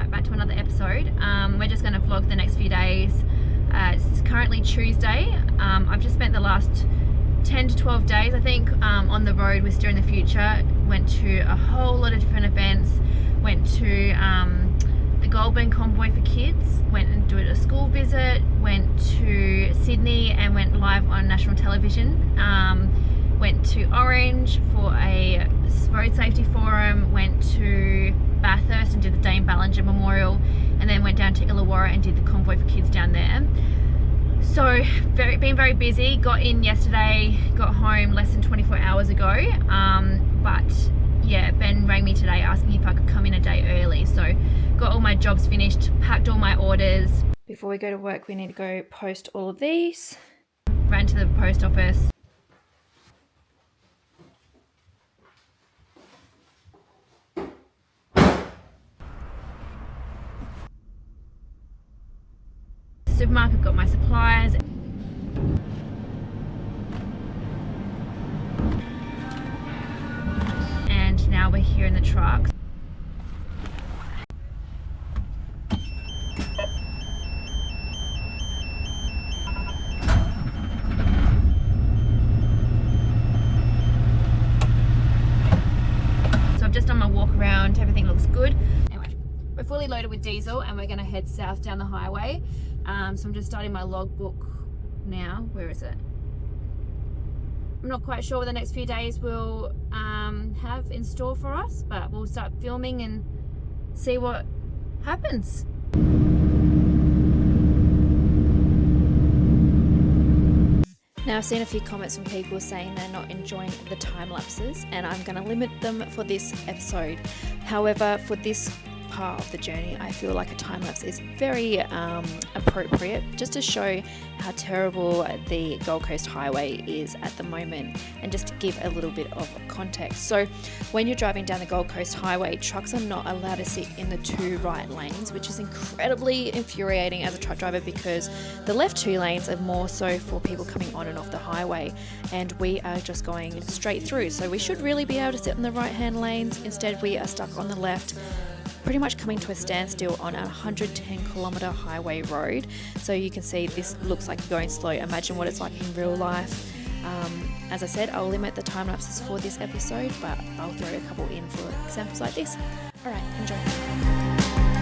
Right, back to another episode. We're just going to vlog the next few days. It's currently Tuesday. I've just spent the last 10 to 12 days, I think, on the road with Steering the Future. Went to a whole lot of different events. Went to the Goulburn Convoy for Kids. Went and did a school visit. Went to Sydney and went live on national television. Went to Orange for a road safety forum. Went to Bathurst and did the Dame Ballinger Memorial, and then went down to Illawarra and did the Convoy for Kids down there. So been very busy. Got in yesterday, got home less than 24 hours ago. But yeah, Ben rang me today asking if I could come in a day early. So got all my jobs finished, packed all my orders. Before we go to work, we need to go post all of these. Ran to the post office. Supermarket, got my supplies, and now we're here in the truck. So I've just done my walk around, everything looks good. Anyway, we're fully loaded with diesel and we're going to head south down the highway. So I'm just starting my logbook now. Where is it? I'm not quite sure what the next few days will have in store for us, but we'll start filming and see what happens. Now, I've seen a few comments from people saying they're not enjoying the time lapses, and I'm going to limit them for this episode. However, for this part of the journey, I feel like a time lapse is very appropriate, just to show how terrible the Gold Coast Highway is at the moment, and just to give a little bit of context. So when you're driving down the Gold Coast Highway, trucks are not allowed to sit in the two right lanes, which is incredibly infuriating as a truck driver, because the left two lanes are more so for people coming on and off the highway, and we are just going straight through. So we should really be able to sit in the right hand lanes. Instead, we are stuck on the left, pretty much coming to a standstill on a 110 kilometre highway road. So you can see this looks like going slow. Imagine what it's like in real life. As I said, I'll limit the time lapses for this episode, but I'll throw a couple in for examples like this. All right, enjoy.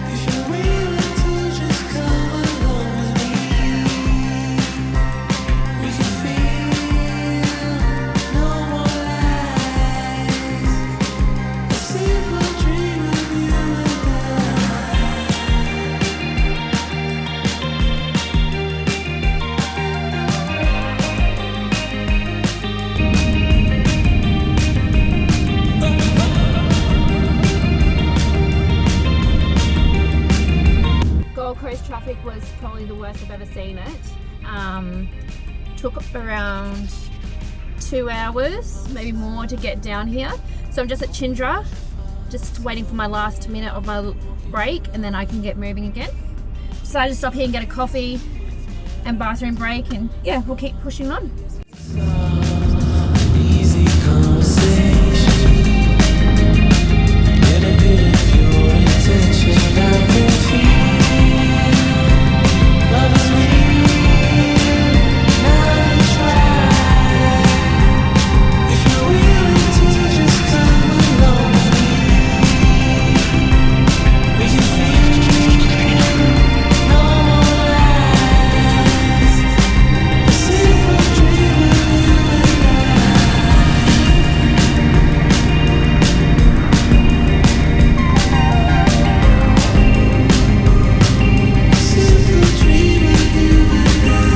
If you're willing to just come along with me, we can feel no more lies. A simple dream of you and Gold Coast traffic was probably the worst I've ever seen it. Took around 2 hours, maybe more, to get down here. So I'm just at Chindra, just waiting for my last minute of my break, and then I can get moving again. Decided to stop here and get a coffee and bathroom break, and yeah, we'll keep pushing on. Easy conversation. Get a bit of your attention. I can feel love is real. Now you try. If you're willing to just come along with me, we can feel no more lies. A simple dream of you and I. A simple dream of you and I.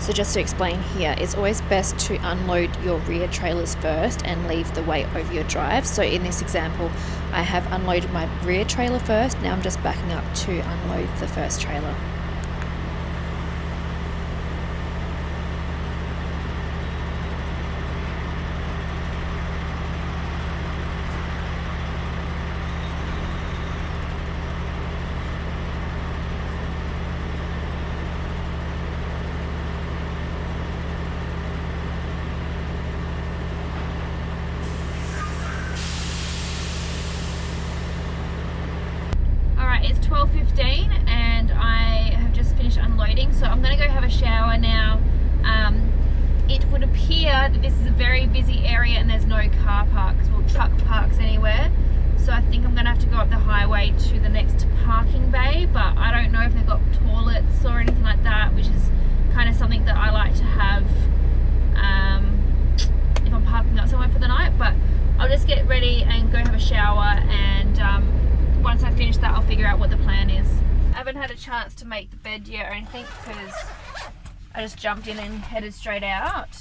So just to explain here, it's always best to unload your rear trailers first and leave the weight over your drive. So in this example, I have unloaded my rear trailer first. Now I'm just backing up to unload the first trailer. it's 12:15 and I have just finished unloading, so I'm going to go have a shower now. It would appear that this is a very busy area and there's no car parks or truck parks anywhere, so I think I'm going to have to go up the highway to the next parking bay, but I don't know if they've got toilets or anything like that, which is kind of something that I like to have if I'm parking up somewhere for the night. But I'll just get ready and go have a shower, and once I finish that I'll figure out what the plan is. I haven't had a chance to make the bed yet or anything because I just jumped in and headed straight out.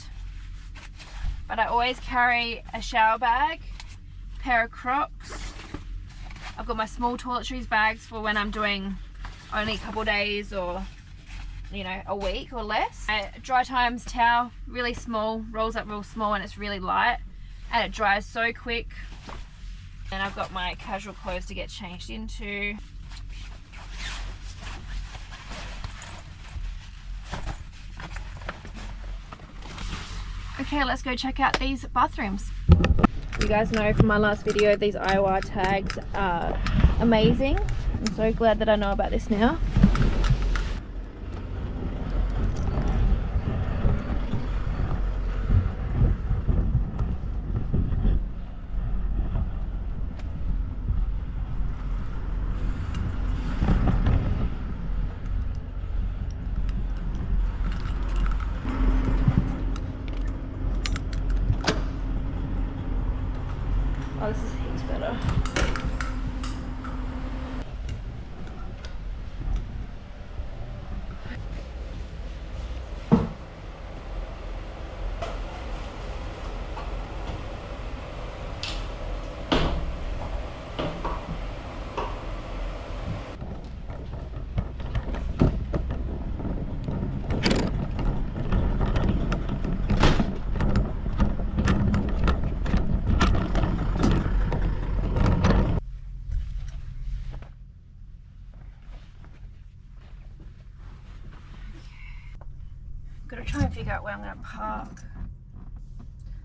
But I always carry a shower bag, pair of Crocs. I've got my small toiletries bags for when I'm doing only a couple days or, you know, a week or less. A dry times towel, really small, rolls up real small, and it's really light and it dries so quick. And I've got my casual clothes to get changed into. Okay, let's go check out these bathrooms. You guys know from my last video, these IOR tags are amazing. I'm so glad that I know about this now. Oh, this is heaps better. Gotta try and figure out where I'm gonna park.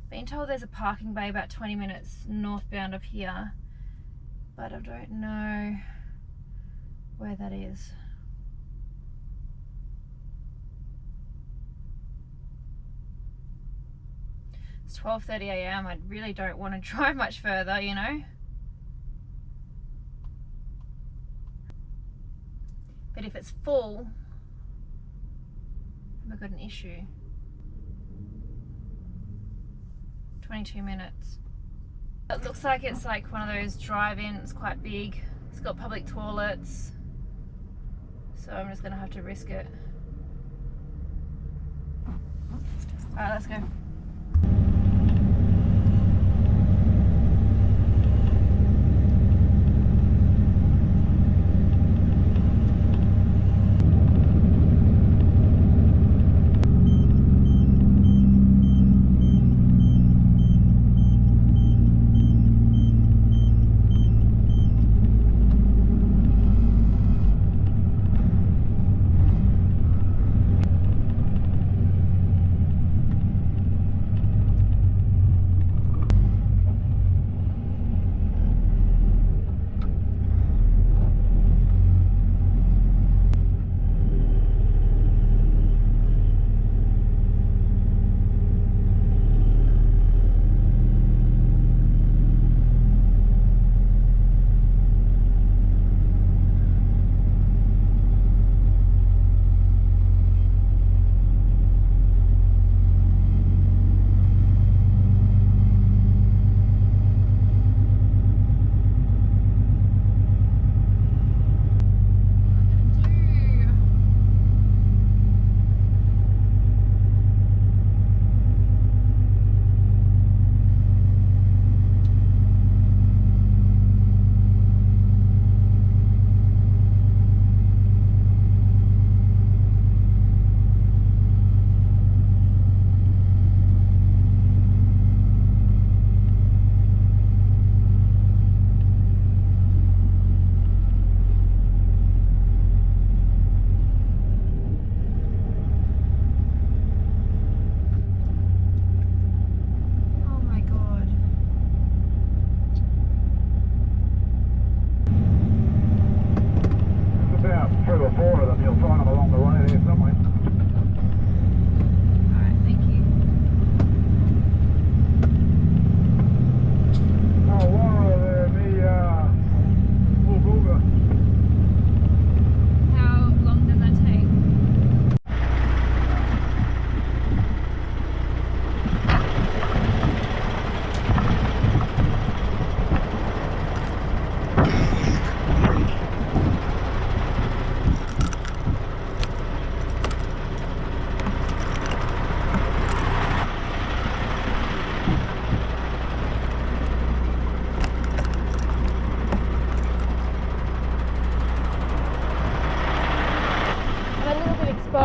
Been told there's a parking bay about 20 minutes northbound of here, but I don't know where that is. It's 12:30 AM. I really don't want to drive much further, you know. But if it's full, I've got an issue. 22 minutes. It looks like it's like one of those drive-ins. It's quite big. It's got public toilets. So I'm just gonna have to risk it. Alright, let's go.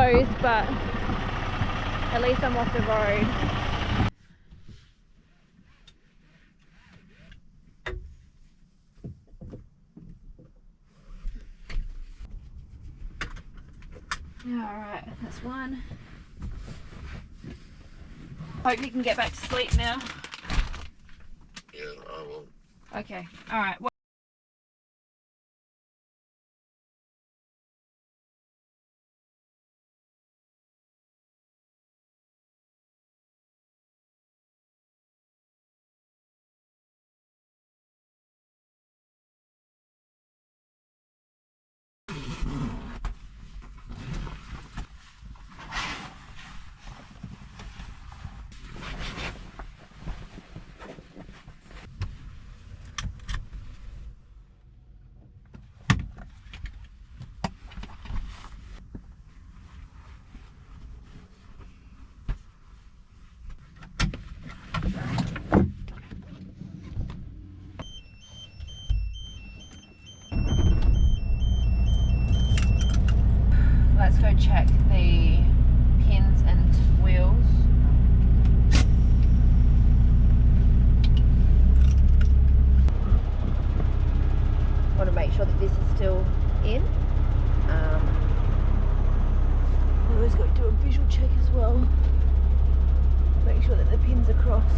closed, but at least I'm off the road. Alright, that's one. Hope you can get back to sleep now. Yeah, I will. Okay, alright. Let's go check the pins and wheels. Want to make sure that this is still in. I always got to do a visual check as well. Make sure that the pins are crossed.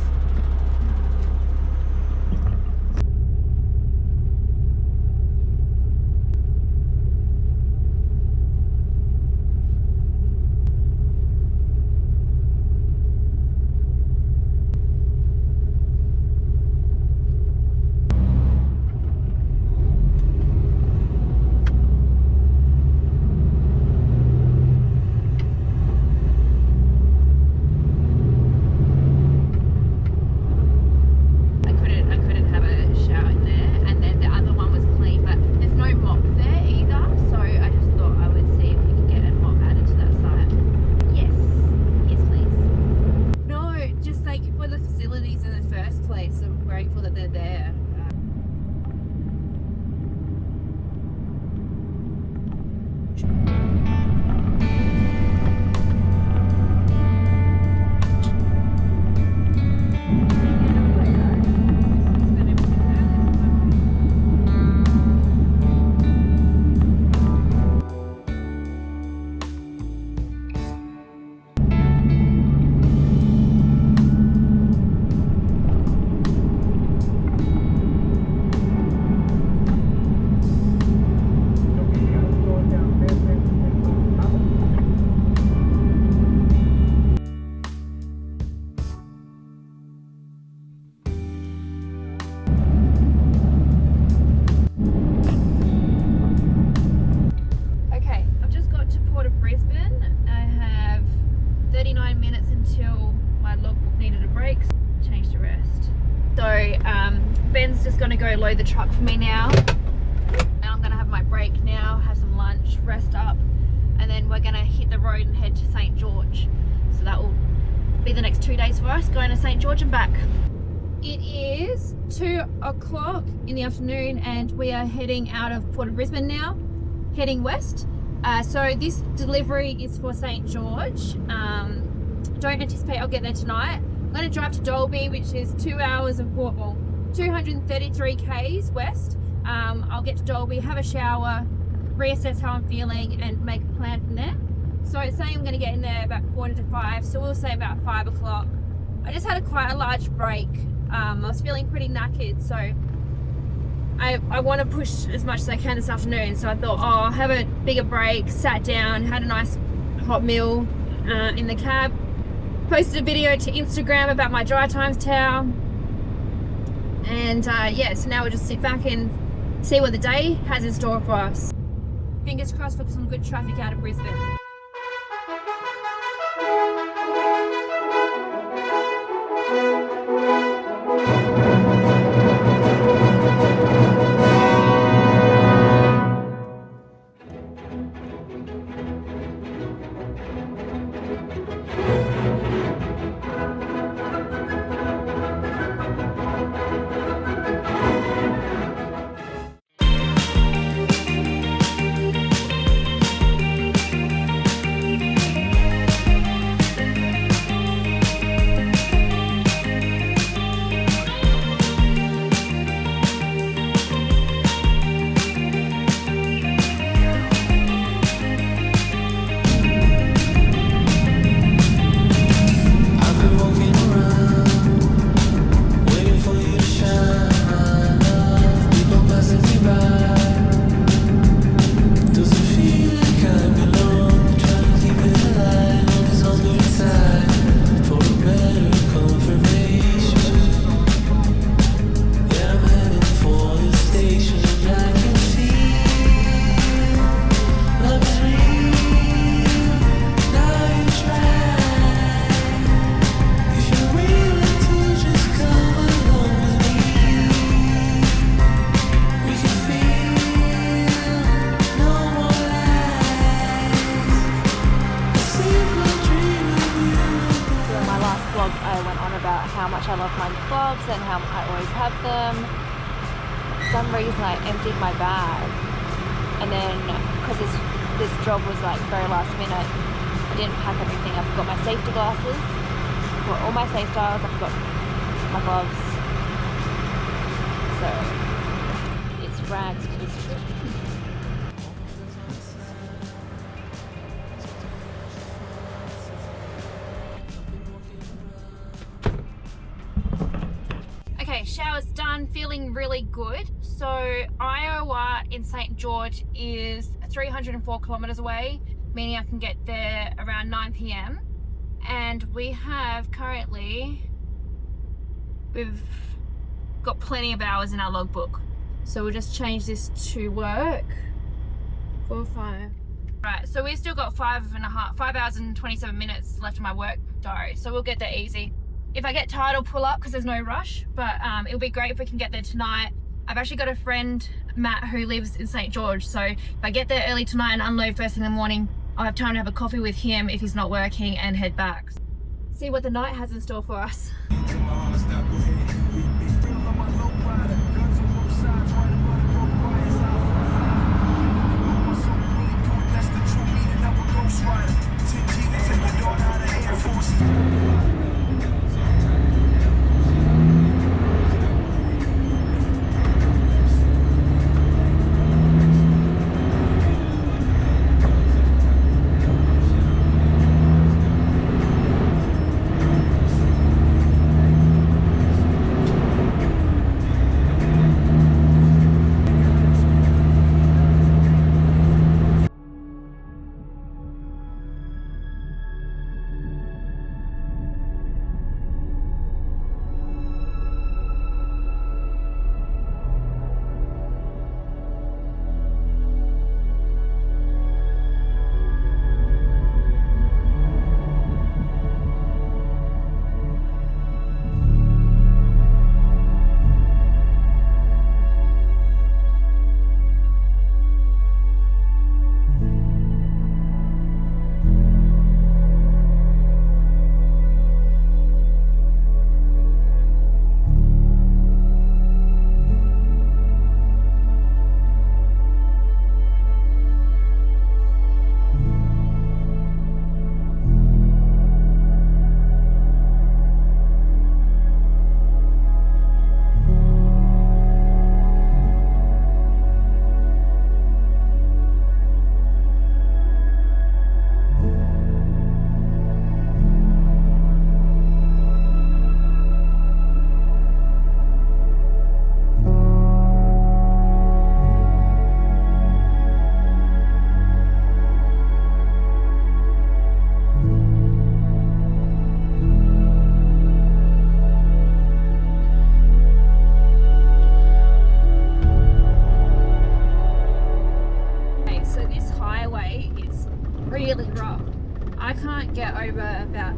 Brisbane. I have 39 minutes until my logbook needed a break. Change to rest. So Ben's just going to go load the truck for me now, and I'm going to have my break now, have some lunch, rest up, and then we're going to hit the road and head to St. George. So that will be the next 2 days for us, going to St. George and back. It is 2 o'clock in the afternoon and we are heading out of Port of Brisbane now, heading west. So this delivery is for St. George. Don't anticipate I'll get there tonight. I'm going to drive to Dalby, which is 2 hours of walk, well, 233 k's west. I'll get to Dalby, have a shower, reassess how I'm feeling and make a plan from there. So it's saying I'm going to get in there about 4:45, so we'll say about 5 o'clock. I just had quite a large break. I was feeling pretty knackered, so I want to push as much as I can this afternoon. So I thought, oh, I'll have a bigger break, sat down, had a nice hot meal in the cab, posted a video to Instagram about my dry times towel, and yeah, so now we'll just sit back and see what the day has in store for us. Fingers crossed for some good traffic out of Brisbane. much I love my gloves and how I always have them. For some reason I emptied my bag, and then because this job was like very last minute, I didn't pack everything. I forgot my safety glasses, I forgot all my safe styles, I forgot my gloves. So it's rags for this trip. Okay, shower's done, feeling really good. So Iowa in St. George is 304 kilometers away, meaning I can get there around 9 p.m. And we have we've got plenty of hours in our logbook. So we'll just change this to work. 4, 5. Right, so we've still got 5 hours and 27 minutes left in my work diary. So we'll get there easy. If I get tired, I'll pull up because there's no rush, but it'll be great if we can get there tonight. I've actually got a friend, Matt, who lives in St. George, so if I get there early tonight and unload first thing in the morning, I'll have time to have a coffee with him if he's not working and head back. See what the night has in store for us. Really rough. I can't get over about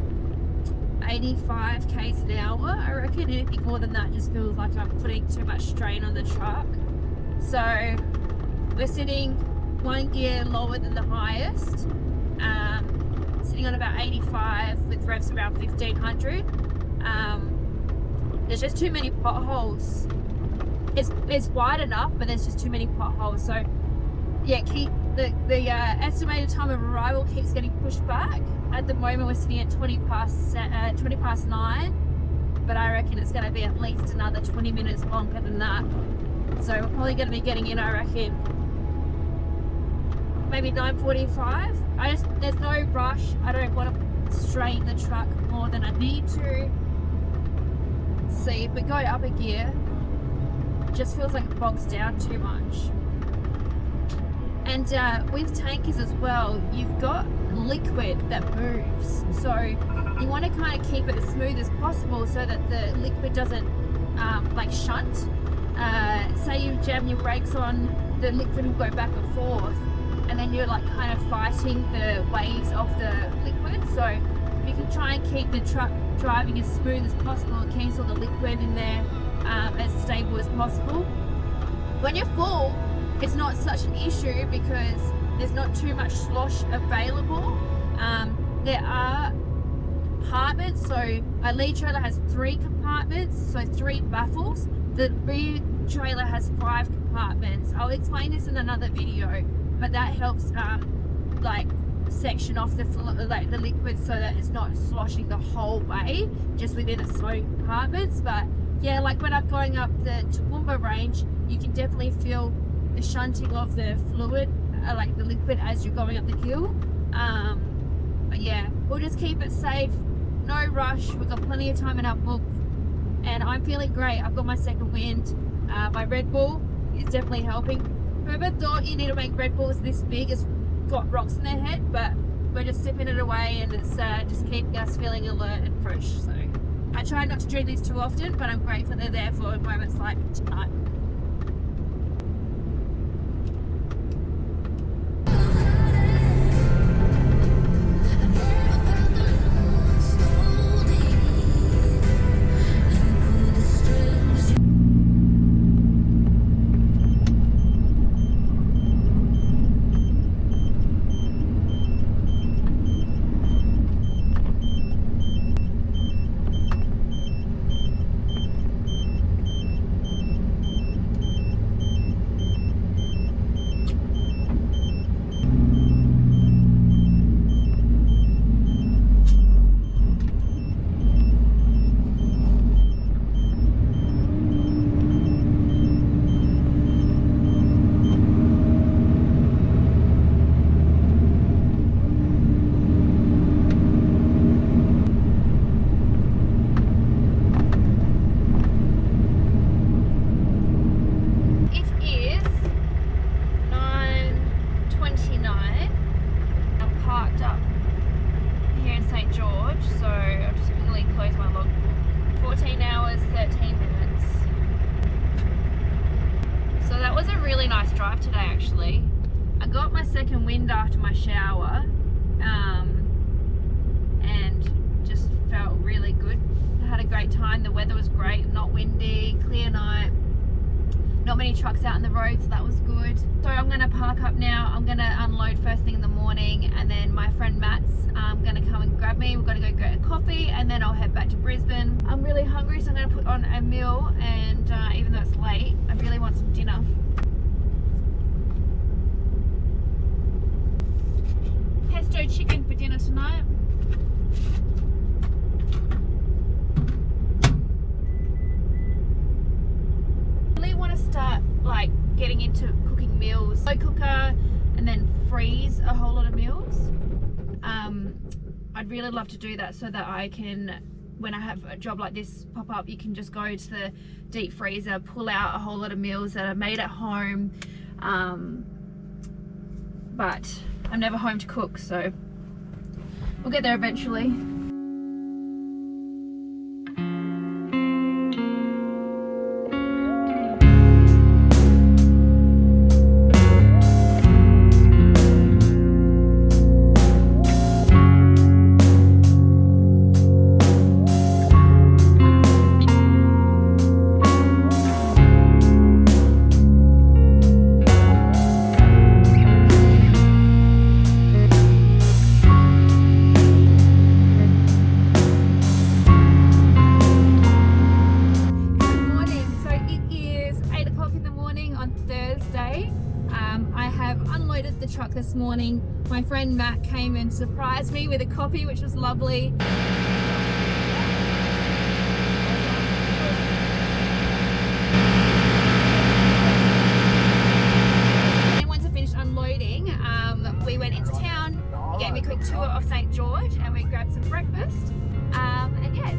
85 k's an hour. I reckon anything more than that just feels like I'm putting too much strain on the truck. So we're sitting 1 gear lower than the highest, sitting on about 85 with revs around 1500. There's just too many potholes. It's wide enough, but there's just too many potholes. So yeah, keep the estimated time of arrival keeps getting pushed back. At the moment we're sitting at 20 past 9, but I reckon it's going to be at least another 20 minutes longer than that. So we're probably going to be getting in, I reckon, maybe 9:45. There's no rush. I don't want to strain the truck more than I need to. See, if we go up a gear, it just feels like it bogs down too much. And with tankers as well, you've got liquid that moves, so you want to kind of keep it as smooth as possible so that the liquid doesn't like shunt. Say you jam your brakes on, the liquid will go back and forth, and then you're like kind of fighting the waves of the liquid. So you can try and keep the truck driving as smooth as possible. It keeps all the liquid in there as stable as possible. When you're full, it's not such an issue because there's not too much slosh available. There are compartments. So a lead trailer has 3 compartments, so 3 baffles. The rear trailer has 5 compartments. I'll explain this in another video, but that helps like section off the liquid so that it's not sloshing the whole way just within a small compartments. But yeah, like when I'm going up the Toowoomba range, you can definitely feel the shunting of the fluid, like the liquid, as you're going up the hill. But yeah, we'll just keep it safe, no rush. We've got plenty of time in our book, and I'm feeling great. I've got my second wind. My Red Bull is definitely helping. Whoever thought you need to make Red Bulls this big has got rocks in their head, but we're just sipping it away, and it's just keeping us feeling alert and fresh. So I try not to drink these too often, but I'm grateful they're there for moments like tonight. Second wind after my shower, and just felt really good. I had a great time. The weather was great, not windy, clear night, not many trucks out on the road, so that was good. So I'm going to park up now. I'm going to unload first thing in the morning, and then my friend Matt's going to come and grab me. We're going to go get a coffee, and then I'll head back to Brisbane. I'm really hungry, so I'm going to put on a meal, and even though it's late, I really want some dinner. Pesto chicken for dinner tonight. I really want to start like getting into cooking meals, slow cooker, and then freeze a whole lot of meals. I'd really love to do that so that I can, when I have a job like this pop up, you can just go to the deep freezer, pull out a whole lot of meals that are made at home. But I'm never home to cook, so we'll get there eventually. This morning my friend Matt came and surprised me with a coffee, which was lovely. And once I finished unloading, we went into town. He gave me a quick tour of St. George, and we grabbed some breakfast, and yeah,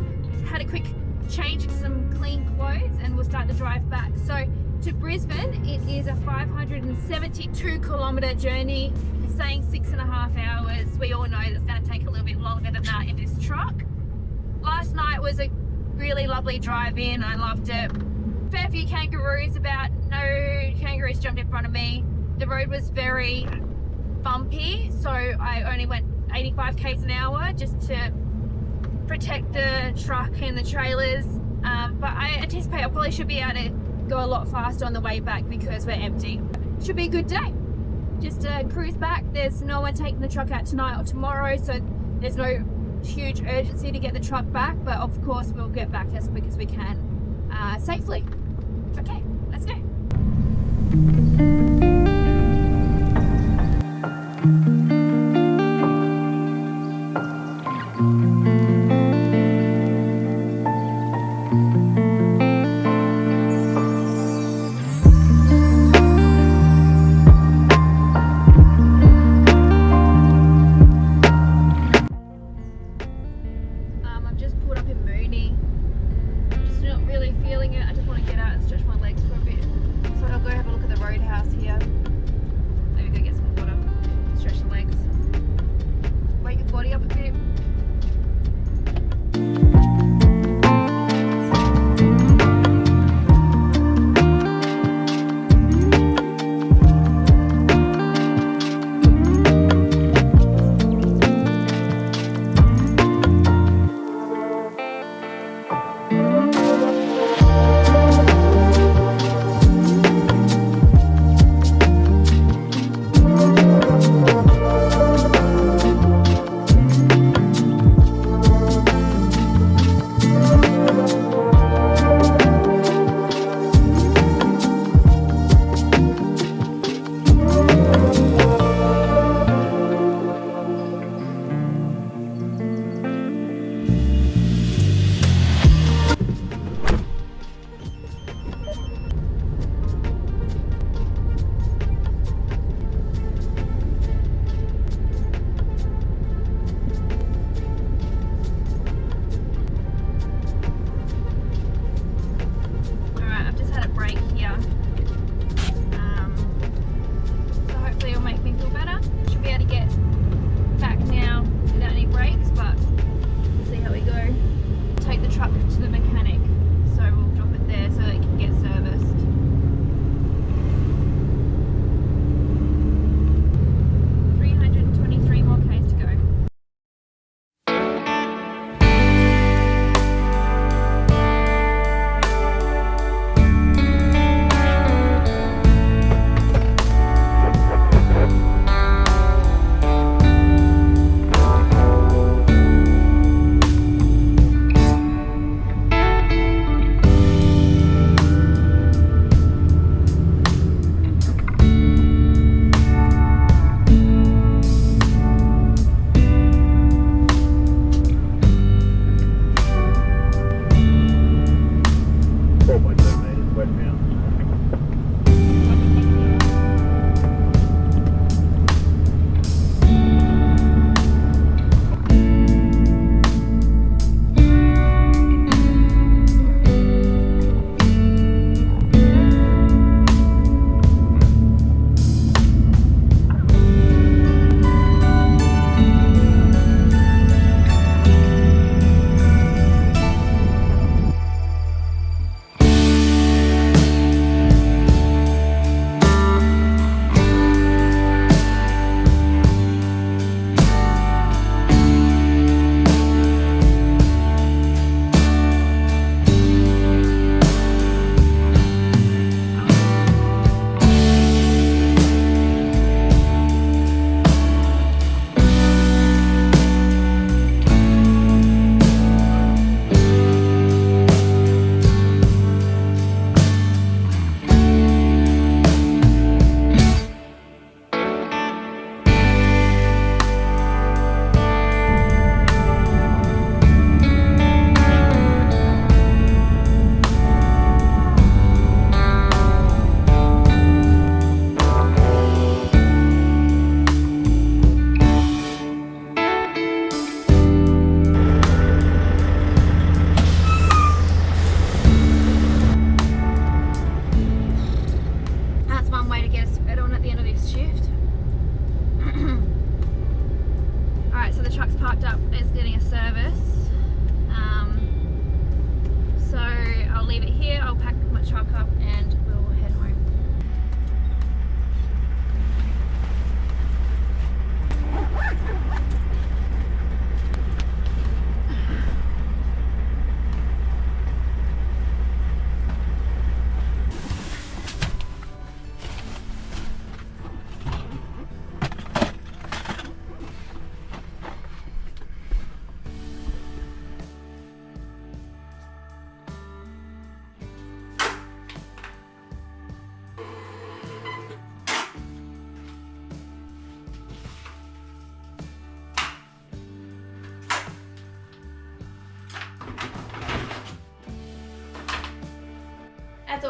had a quick change in some clean clothes, and we'll start the drive back. So to Brisbane, it is a 572 kilometre journey, saying 6.5 hours. We all know that's going to take a little bit longer than that in this truck. Last night was a really lovely drive in. I loved it. Fair few kangaroos about. No kangaroos jumped in front of me. The road was very bumpy, so I only went 85 k's an hour just to protect the truck and the trailers. But I anticipate I probably should be able to go a lot faster on the way back because we're empty. Should be a good day. Just cruise back. There's no one taking the truck out tonight or tomorrow, so there's no huge urgency to get the truck back, but of course we'll get back as quick as we can safely. Okay, let's go. I've just pulled up in Mooney. Just not really feeling it. I just want to get out and stretch my legs for a bit. So I'll go have a look at the roadhouse here. Maybe go get some water. Stretch the legs. Wake your body up a bit.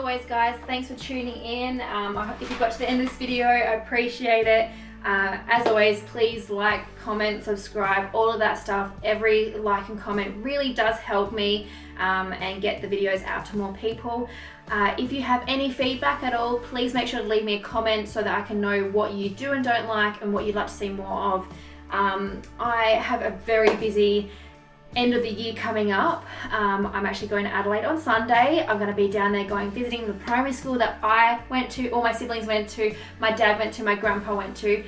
always, guys, thanks for tuning in. If you got to the end of this video, I appreciate it. As always, please like, comment, subscribe, all of that stuff. Every like and comment really does help me and get the videos out to more people. If you have any feedback at all, please make sure to leave me a comment so that I can know what you do and don't like and what you'd like to see more of. I have a very busy end of the year coming up. I'm actually going to Adelaide on Sunday. I'm going to be down there visiting the primary school that I went to, all my siblings went to, my dad went to, my grandpa went to,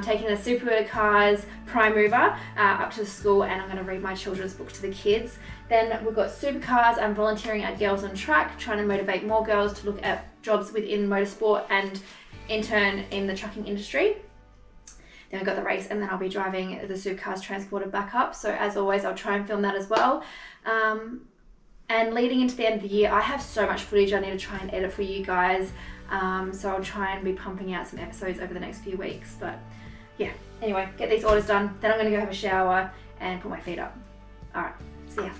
taking the Supercars prime mover up to the school, and I'm going to read my children's book to the kids. Then we've got Supercars. I'm volunteering at Girls on Track, trying to motivate more girls to look at jobs within motorsport and intern in the trucking industry. Then we've got the race, and then I'll be driving the Supercars transporter back up. So as always, I'll try and film that as well. And leading into the end of the year, I have so much footage I need to try and edit for you guys. So I'll try and be pumping out some episodes over the next few weeks. But yeah, anyway, get these orders done. Then I'm going to go have a shower and put my feet up. All right, see ya.